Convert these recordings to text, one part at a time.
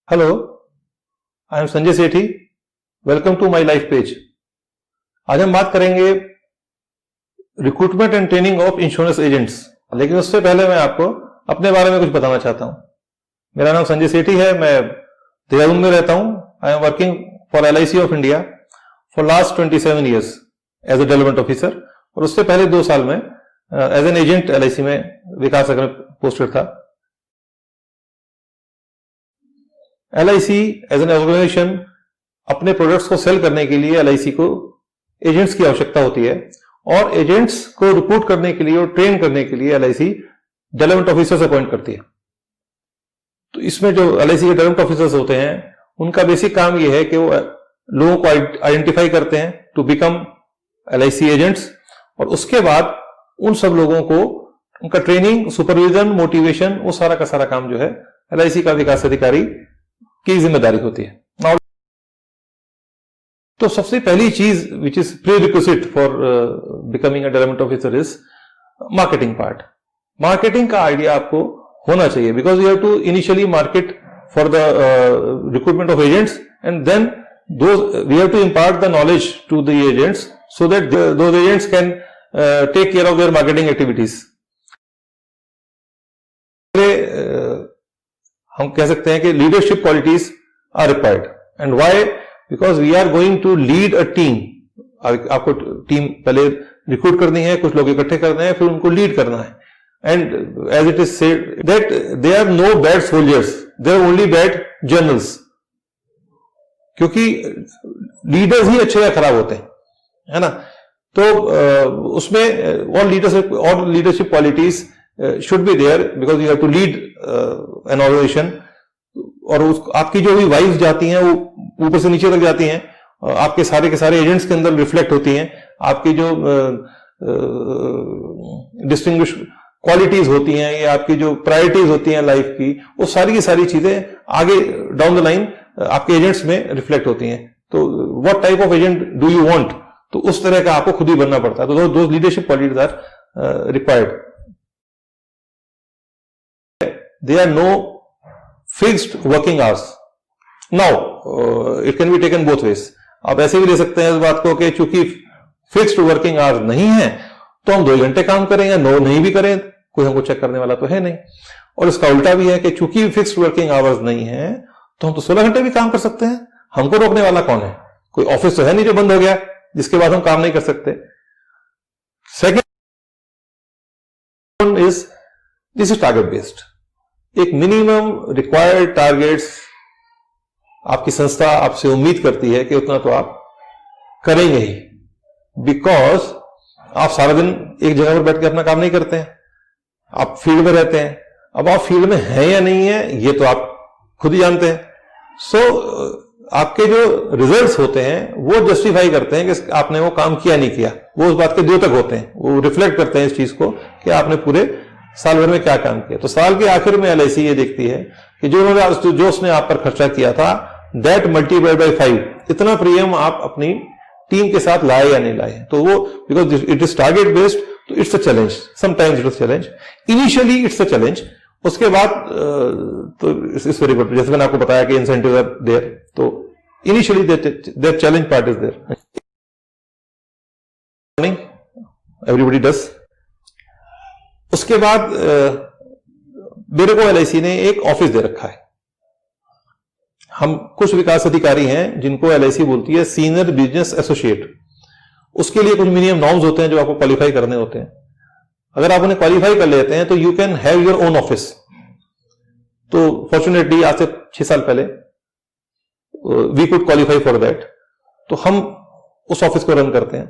Hello, I am Sanjay Sethi. Welcome to my life page. आज हम बात करेंगे recruitment and training of insurance agents. लेकिन उससे पहले मैं आपको अपने बारे में कुछ बताना चाहता हूं। मेरा नाम संजय सेठी है, मैं देहरादून में रहता हूं। I am working for LIC of India for last 27 years as a development officer, और उससे पहले 2 साल में एज एन एजेंट LIC में विकास नगर में पोस्टेड था। LIC एज एन ऑर्गेनाइजेशन अपने प्रोडक्ट्स को सेल करने के लिए LIC को एजेंट्स की आवश्यकता होती है, और एजेंट्स को रिक्रूट करने के लिए और ट्रेन करने के लिए LIC डेवलपमेंट ऑफिसर्स अपॉइंट करती है। तो इसमें जो LIC के डेवलपमेंट ऑफिसर्स होते हैं, उनका बेसिक काम यह है कि वो लोगों को आइडेंटिफाई करते हैं टू बिकम LIC एजेंट्स, और उसके बाद उन सब लोगों को उनका ट्रेनिंग, सुपरविजन, मोटिवेशन, वो सारा का सारा काम जो है LIC का विकास अधिकारी की जिम्मेदारी होती है। तो सबसे पहली चीज which is prerequisite for becoming a development officer is marketing part. Marketing का आइडिया आपको होना चाहिए, because you have to initially market for the recruitment of agents, and then we have to impart the knowledge to the agents so that those agents can take care of their marketing activities. हम कह सकते हैं कि leadership qualities are required, and why? Because we are going to lead a team. आपको team पहले recruit करनी है, कुछ लोग इकट्ठे करने हैं, फिर उनको लीड करना है। And as it is said that they are no bad soldiers, they are only bad generals. क्योंकि लीडर्स ही अच्छे या खराब होते हैं, है ना। तो उसमें all leadership qualities should be there, because you have to lead an organization। और आपकी जो भी वाइव्स जाती हैं वो ऊपर से नीचे तक जाती हैं, आपके सारे के सारे एजेंट्स के अंदर रिफ्लेक्ट होती हैं। आपकी जो डिस्टिंग्विश क्वालिटीज होती हैं, या आपकी जो प्रायोरिटीज होती हैं लाइफ की, वो सारी की सारी चीजें आगे डाउन द लाइन आपके एजेंट्स में रिफ्लेक्ट होती हैं। तो what type of agent do you want, तो उस तरह का आपको खुद ही बनना पड़ता है। तो those leadership qualities are required. There are no fixed working hours. Now, it can be taken both ways. आप ऐसे भी ले सकते हैं इस बात को कि चूंकि फिक्स्ड वर्किंग आवर्स नहीं है, तो हम 2 घंटे काम करेंगे, 9 नहीं भी करें, कोई हमको चेक करने वाला तो है नहीं। और इसका उल्टा भी है कि चूंकि फिक्स्ड वर्किंग आवर्स नहीं है, तो हम तो 16 घंटे भी काम कर सकते हैं। हमको रोकने वाला कौन है? कोई ऑफिस तो है नहीं जो बंद हो गया जिसके बाद हम काम नहीं कर सकते। Second is this is target based. एक मिनिमम रिक्वायर्ड टारगेट्स आपकी संस्था आपसे उम्मीद करती है कि उतना तो आप करेंगे ही, बिकॉज आप सारा दिन एक जगह पर बैठ के अपना काम नहीं करते हैं, आप फील्ड में रहते हैं। अब आप फील्ड में हैं या नहीं है, ये तो आप खुद ही जानते हैं। सो आपके जो रिजल्ट्स होते हैं वो जस्टिफाई करते हैं कि आपने वो काम किया नहीं किया। वो उस बात के द्योतक होते हैं, वो रिफ्लेक्ट करते हैं इस चीज को कि आपने पूरे साल भर में क्या काम किया। तो साल के आखिर में LIC ये देखती है कि जो उसने आप पर खर्चा किया था, दैट मल्टीप्लाइड बाय 5, इतना प्रीमियम आप अपनी टीम के साथ लाए या नहीं लाए। तो वो because it is target based, तो it's a challenge. Sometimes it is challenge, initially it's a challenge. उसके बाद तो इट्स वेरी गुड। जैसे मैंने आपको बताया कि इंसेंटिव आर देयर, तो initially that challenge part is there. Everybody does. उसके बाद मेरे को LIC ने एक ऑफिस दे रखा है। हम कुछ विकास अधिकारी हैं जिनको LIC बोलती है सीनियर बिजनेस एसोसिएट। उसके लिए कुछ मिनिमम नॉर्म्स होते हैं जो आपको क्वालिफाई करने होते हैं। अगर आप उन्हें क्वालिफाई कर लेते हैं तो you can have your own office. तो फॉर्चुनेटली आज से 6 साल पहले we could qualify for that. तो हम उस ऑफिस को रन करते हैं।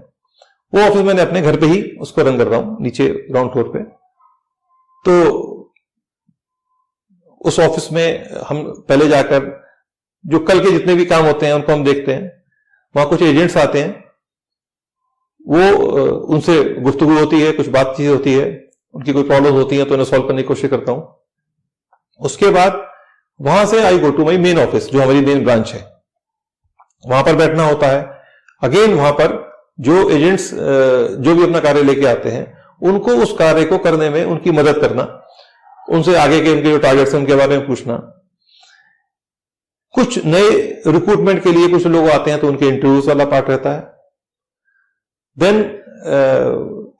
वो ऑफिस मैंने अपने घर पे ही उसको रन कर रहा हूं, नीचे ग्राउंड फ्लोर पे। तो उस ऑफिस में हम पहले जाकर जो कल के जितने भी काम होते हैं उनको हम देखते हैं। वहां कुछ एजेंट्स आते हैं, वो उनसे गुफ्तगू होती है, कुछ बातचीत होती है, उनकी कोई प्रॉब्लम होती है तो उन्हें सॉल्व करने की कोशिश करता हूं। उसके बाद वहां से I go to my main office, जो हमारी मेन ब्रांच है। वहां पर बैठना होता है। अगेन वहां पर जो एजेंट्स जो भी अपना कार्य लेके आते हैं, उनको उस कार्य को करने में उनकी मदद करना, उनसे आगे के उनके जो टारगेट्स हैं उनके बारे में पूछना। कुछ नए रिक्रूटमेंट के लिए कुछ लोग आते हैं तो उनके इंटरव्यूज वाला पार्ट रहता है। Then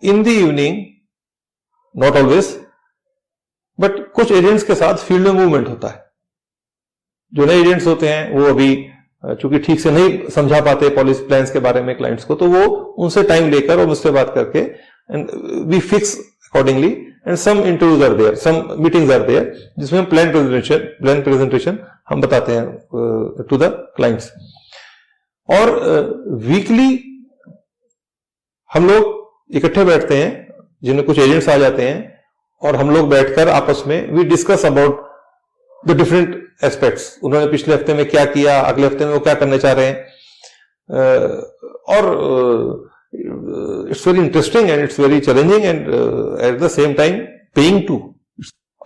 in the evening, not always, but कुछ एजेंट्स के साथ फील्ड में मूवमेंट होता है। जो नए एजेंट्स होते हैं वो अभी चूंकि ठीक से नहीं समझा पाते पॉलिसी प्लान्स के बारे में क्लाइंट्स को, तो वो उनसे टाइम लेकर और मुझसे बात करके and we fix accordingly, and some interviews are there, some meetings are there, जिसमें प्लान प्रेजेंटेशन हम बताते हैं टू द क्लाइंट्स। और वीकली हम लोग इकट्ठे बैठते हैं, जिनमें कुछ एजेंट्स आ जाते हैं, और हम लोग बैठकर आपस में we discuss about the different aspects. उन्होंने पिछले हफ्ते में क्या किया, अगले हफ्ते में वो क्या करना चाह रहे हैं, और it's very interesting and it's very challenging and at the same time paying too.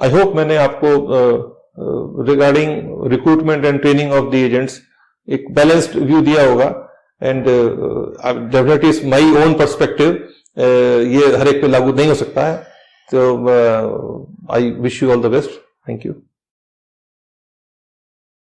I hope मैंने आपको regarding recruitment and training of the agents एक बैलेंस्ड व्यू दिया होगा, and definitely it's my own perspective, ये हर एक पे लागू नहीं हो सकता है। तो I wish you all the best. Thank you.